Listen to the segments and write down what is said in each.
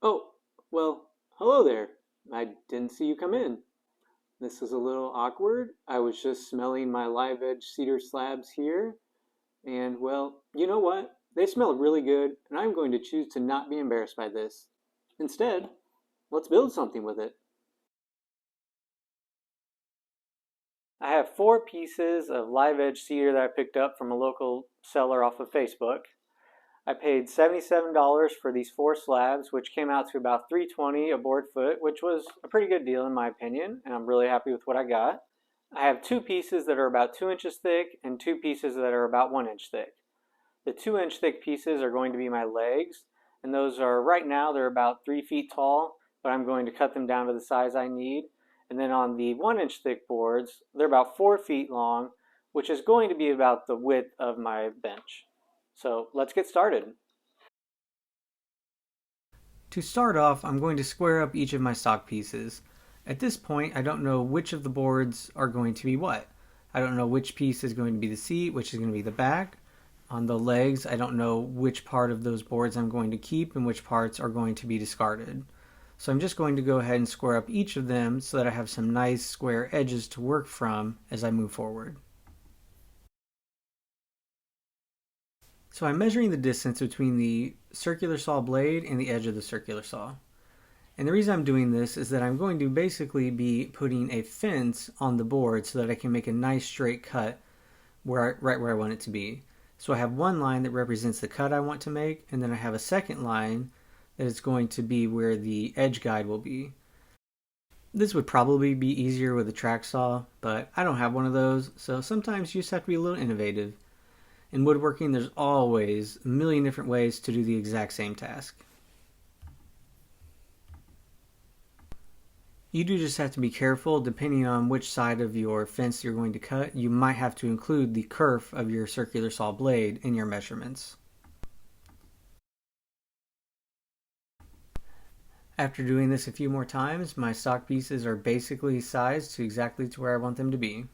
Oh, well, hello there. I didn't see you come in. This is a little awkward. I was just smelling my live edge cedar slabs here, and well, you know what? They smell really good, and I'm going to choose to not be embarrassed by this. Instead, let's build something with it. I have 4 pieces of live edge cedar that I picked up from a local seller off of Facebook. I paid $77 for these 4 slabs, which came out to about $320 a board foot, which was a pretty good deal in my opinion, and I'm really happy with what I got. I have 2 pieces that are about 2 inches thick and 2 pieces that are about 1 inch thick. The 2 inch thick pieces are going to be my legs, and those are right now they're about 3 feet tall, but I'm going to cut them down to the size I need. And then on the 1 inch thick boards, they're about 4 feet long, which is going to be about the width of my bench. So let's get started. To start off, I'm going to square up each of my stock pieces. At this point, I don't know which of the boards are going to be what. I don't know which piece is going to be the seat, which is going to be the back. On the legs, I don't know which part of those boards I'm going to keep and which parts are going to be discarded. So I'm just going to go ahead and square up each of them so that I have some nice square edges to work from as I move forward. So I'm measuring the distance between the circular saw blade and the edge of the circular saw. And the reason I'm doing this is that I'm going to basically be putting a fence on the board so that I can make a nice straight cut right where I want it to be. So I have one line that represents the cut I want to make, and then I have a second line that is going to be where the edge guide will be. This would probably be easier with a track saw, but I don't have one of those, so sometimes you just have to be a little innovative. In woodworking, there's always a million different ways to do the exact same task. You do just have to be careful. Depending on which side of your fence you're going to cut, you might have to include the kerf of your circular saw blade in your measurements. After doing this a few more times, my stock pieces are basically sized to exactly to where I want them to be.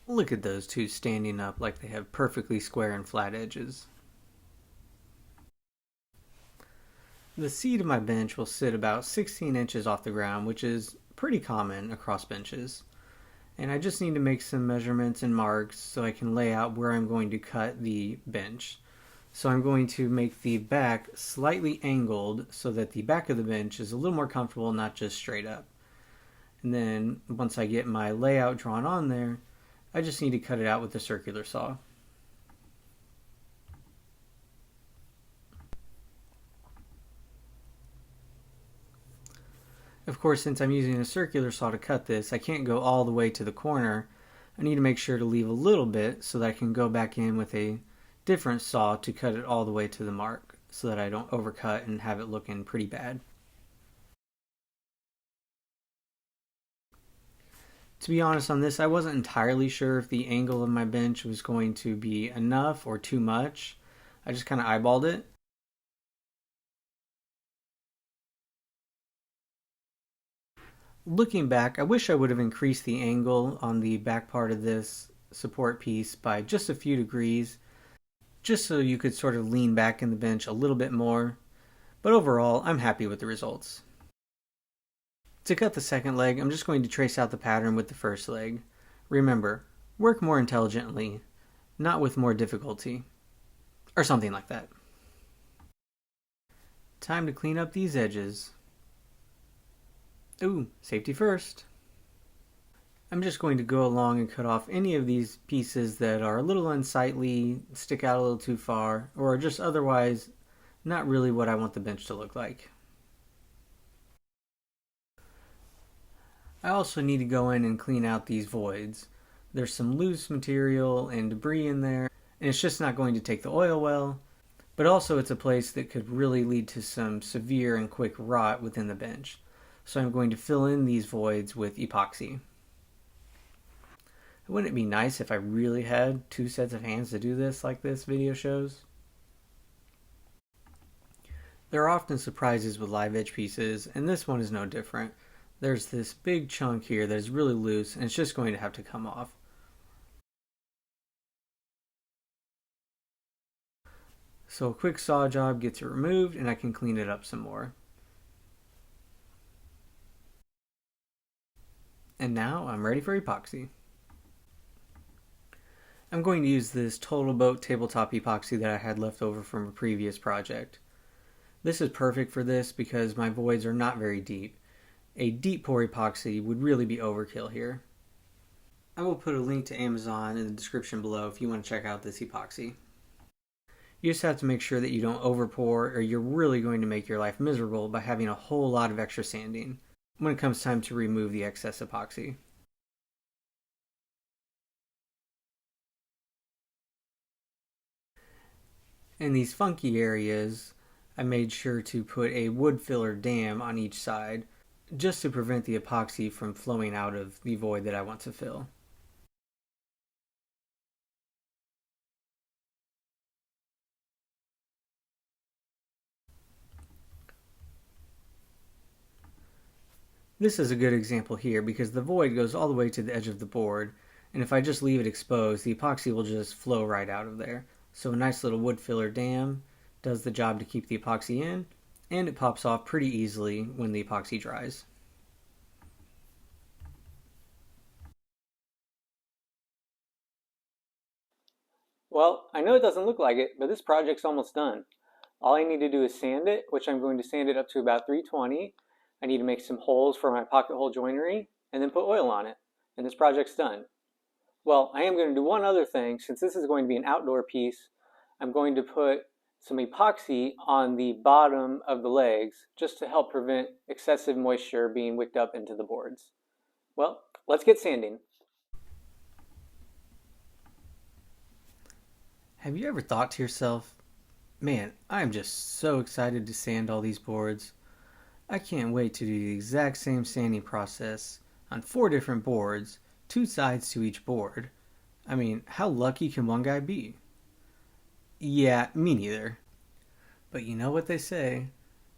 Look at those two standing up like they have perfectly square and flat edges. The seat of my bench will sit about 16 inches off the ground, which is pretty common across benches. And I just need to make some measurements and marks so I can lay out where I'm going to cut the bench. So I'm going to make the back slightly angled so that the back of the bench is a little more comfortable, not just straight up. And then once I get my layout drawn on there, I just need to cut it out with the circular saw. Of course, since I'm using a circular saw to cut this, I can't go all the way to the corner. I need to make sure to leave a little bit so that I can go back in with a different saw to cut it all the way to the mark so that I don't overcut and have it looking pretty bad. To be honest on this, I wasn't entirely sure if the angle of my bench was going to be enough or too much. I just kind of eyeballed it. Looking back, I wish I would have increased the angle on the back part of this support piece by just a few degrees, just so you could sort of lean back in the bench a little bit more. But overall, I'm happy with the results. To cut the second leg, I'm just going to trace out the pattern with the first leg. Remember, work more intelligently, not with more difficulty. Or something like that. Time to clean up these edges. Ooh, safety first. I'm just going to go along and cut off any of these pieces that are a little unsightly, stick out a little too far, or are just otherwise not really what I want the bench to look like. I also need to go in and clean out these voids. There's some loose material and debris in there, and it's just not going to take the oil well, but also it's a place that could really lead to some severe and quick rot within the bench. So I'm going to fill in these voids with epoxy. Wouldn't it be nice if I really had 2 sets of hands to do this like this video shows? There are often surprises with live edge pieces, and this one is no different. There's this big chunk here that is really loose, and it's just going to have to come off. So a quick saw job gets it removed and I can clean it up some more. And now I'm ready for epoxy. I'm going to use this Total Boat tabletop epoxy that I had left over from a previous project. This is perfect for this because my voids are not very deep. A deep pour epoxy would really be overkill here. I will put a link to Amazon in the description below if you want to check out this epoxy. You just have to make sure that you don't overpour or you're really going to make your life miserable by having a whole lot of extra sanding when it comes time to remove the excess epoxy. In these funky areas, I made sure to put a wood filler dam on each side just to prevent the epoxy from flowing out of the void that I want to fill. This is a good example here because the void goes all the way to the edge of the board, and if I just leave it exposed, the epoxy will just flow right out of there. So a nice little wood filler dam does the job to keep the epoxy in, and it pops off pretty easily when the epoxy dries. Well, I know it doesn't look like it, but this project's almost done. All I need to do is sand it, which I'm going to sand it up to about 320. I need to make some holes for my pocket hole joinery, and then put oil on it, and this project's done. Well, I am going to do one other thing. Since this is going to be an outdoor piece, I'm going to put some epoxy on the bottom of the legs just to help prevent excessive moisture being wicked up into the boards. Well, let's get sanding. Have you ever thought to yourself, man, I'm just so excited to sand all these boards. I can't wait to do the exact same sanding process on 4 different boards, 2 sides to each board. I mean, how lucky can one guy be? Yeah, me neither. But you know what they say,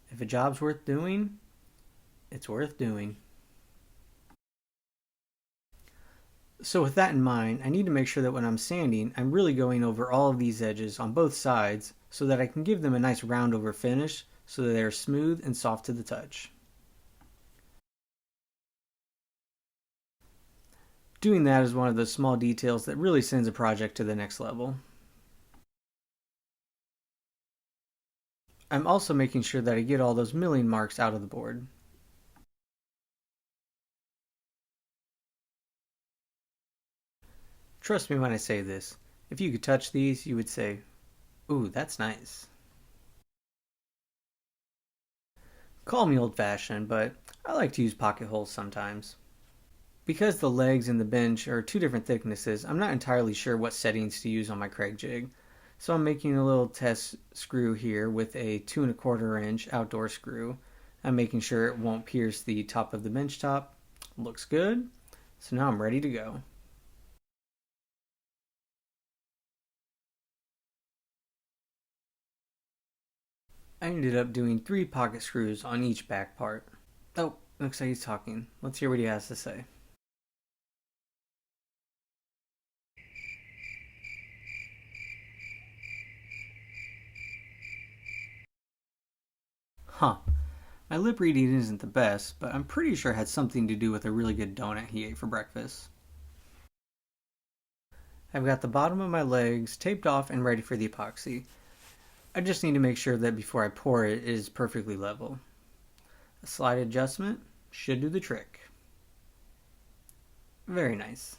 if a job's worth doing, it's worth doing. So with that in mind, I need to make sure that when I'm sanding, I'm really going over all of these edges on both sides so that I can give them a nice round over finish so that they're smooth and soft to the touch. Doing that is one of those small details that really sends a project to the next level. I'm also making sure that I get all those milling marks out of the board. Trust me when I say this, if you could touch these, you would say, ooh, that's nice. Call me old-fashioned, but I like to use pocket holes sometimes. Because the legs and the bench are 2 different thicknesses, I'm not entirely sure what settings to use on my Craig jig. So I'm making a little test screw here with a 2 1/4 inch outdoor screw. I'm making sure it won't pierce the top of the bench top. Looks good. So now I'm ready to go. I ended up doing 3 pocket screws on each back part. Oh, looks like he's talking. Let's hear what he has to say. Huh. My lip reading isn't the best, but I'm pretty sure it had something to do with a really good donut he ate for breakfast. I've got the bottom of my legs taped off and ready for the epoxy. I just need to make sure that before I pour it, it is perfectly level. A slight adjustment should do the trick. Very nice.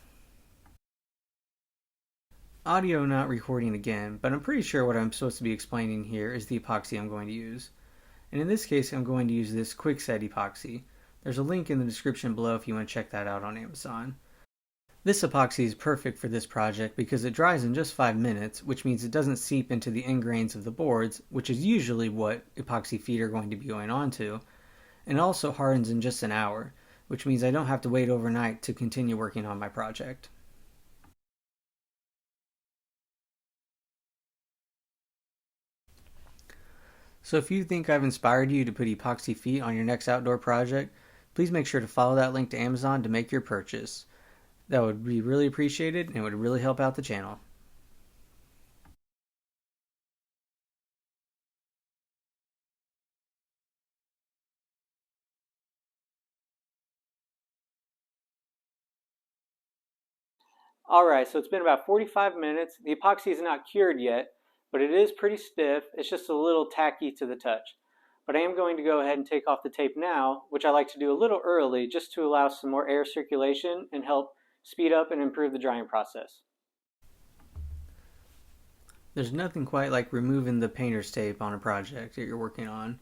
Audio not recording again, but I'm pretty sure what I'm supposed to be explaining here is the epoxy I'm going to use. And in this case, I'm going to use this Quickset epoxy. There's a link in the description below if you want to check that out on Amazon. This epoxy is perfect for this project because it dries in just 5 minutes, which means it doesn't seep into the end grains of the boards, which is usually what epoxy feet are going to be going on to, and it also hardens in just an hour, which means I don't have to wait overnight to continue working on my project. So if you think I've inspired you to put epoxy feet on your next outdoor project, please make sure to follow that link to Amazon to make your purchase. That would be really appreciated and it would really help out the channel. Alright, so it's been about 45 minutes. The epoxy is not cured yet, but it is pretty stiff. It's just a little tacky to the touch. But I am going to go ahead and take off the tape now, which I like to do a little early just to allow some more air circulation and help speed up and improve the drying process. There's nothing quite like removing the painter's tape on a project that you're working on.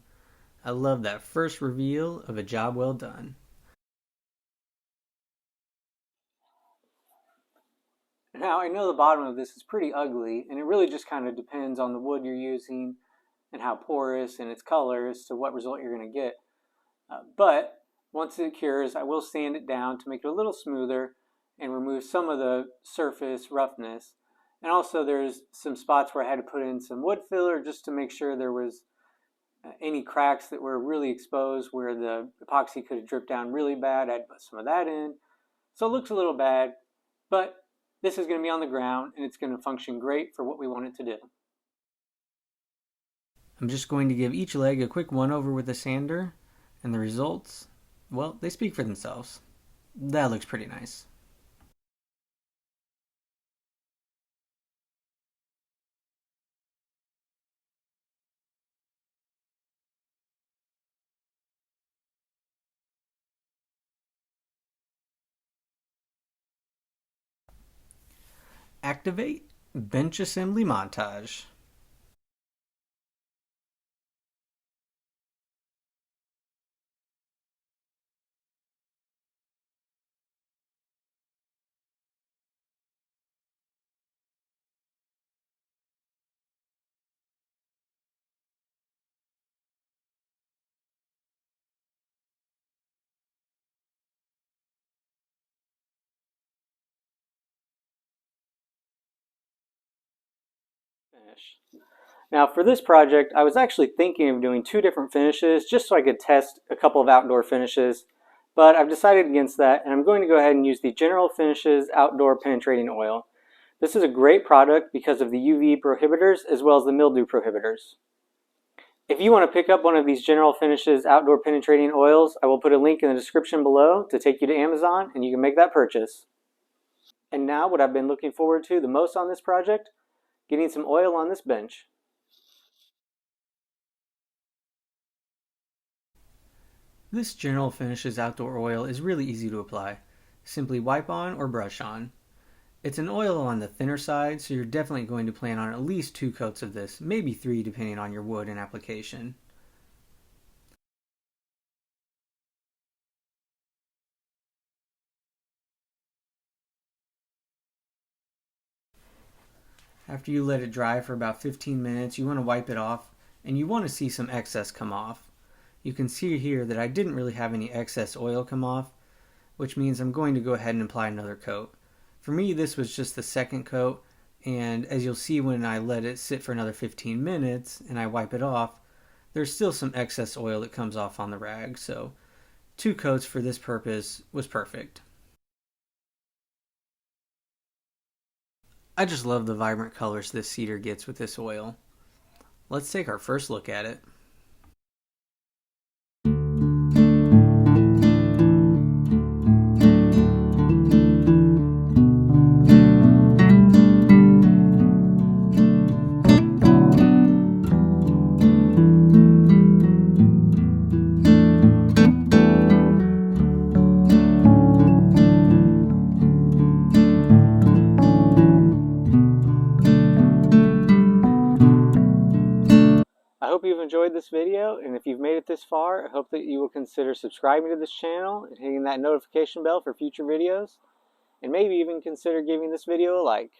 I love that first reveal of a job well done. Now, I know the bottom of this is pretty ugly, and it really just kind of depends on the wood you're using and how porous and its color as to what result you're going to get. But once it cures, I will sand it down to make it a little smoother and remove some of the surface roughness. And also there's some spots where I had to put in some wood filler just to make sure there was any cracks that were really exposed where the epoxy could have dripped down really bad. I had to put some of that in. So it looks a little bad, but this is going to be on the ground and it's going to function great for what we want it to do. I'm just going to give each leg a quick one-over with a sander, and the results, well, they speak for themselves. That looks pretty nice. Activate bench assembly montage. Finish. Now for this project, I was actually thinking of doing two different finishes just so I could test a couple of outdoor finishes, but I've decided against that and I'm going to go ahead and use the General Finishes Outdoor Penetrating Oil. This is a great product because of the UV prohibitors as well as the mildew prohibitors. If you want to pick up one of these General Finishes Outdoor Penetrating Oils, I will put a link in the description below to take you to Amazon and you can make that purchase. And now what I've been looking forward to the most on this project, getting some oil on this bench. This General Finishes Outdoor Oil is really easy to apply. Simply wipe on or brush on. It's an oil on the thinner side, so you're definitely going to plan on at least 2 coats of this, maybe 3 depending on your wood and application. After you let it dry for about 15 minutes, you want to wipe it off, and you want to see some excess come off. You can see here that I didn't really have any excess oil come off, which means I'm going to go ahead and apply another coat. For me, this was just the second coat, and as you'll see when I let it sit for another 15 minutes and I wipe it off, there's still some excess oil that comes off on the rag, so 2 coats for this purpose was perfect. I just love the vibrant colors this cedar gets with this oil. Let's take our first look at it. I hope you've enjoyed this video, and if you've made it this far, I hope that you will consider subscribing to this channel and hitting that notification bell for future videos, and maybe even consider giving this video a like.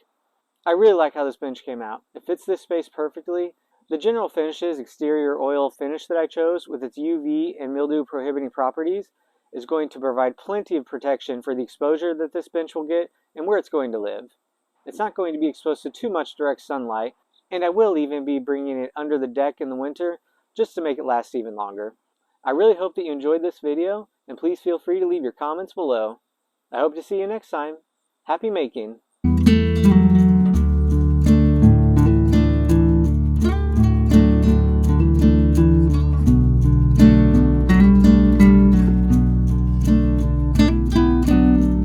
I really like how this bench came out. It fits this space perfectly. The General Finishes exterior oil finish that I chose with its UV and mildew prohibiting properties is going to provide plenty of protection for the exposure that this bench will get and where it's going to live. It's not going to be exposed to too much direct sunlight, and I will even be bringing it under the deck in the winter just to make it last even longer. I really hope that you enjoyed this video, and please feel free to leave your comments below. I hope to see you next time. Happy making!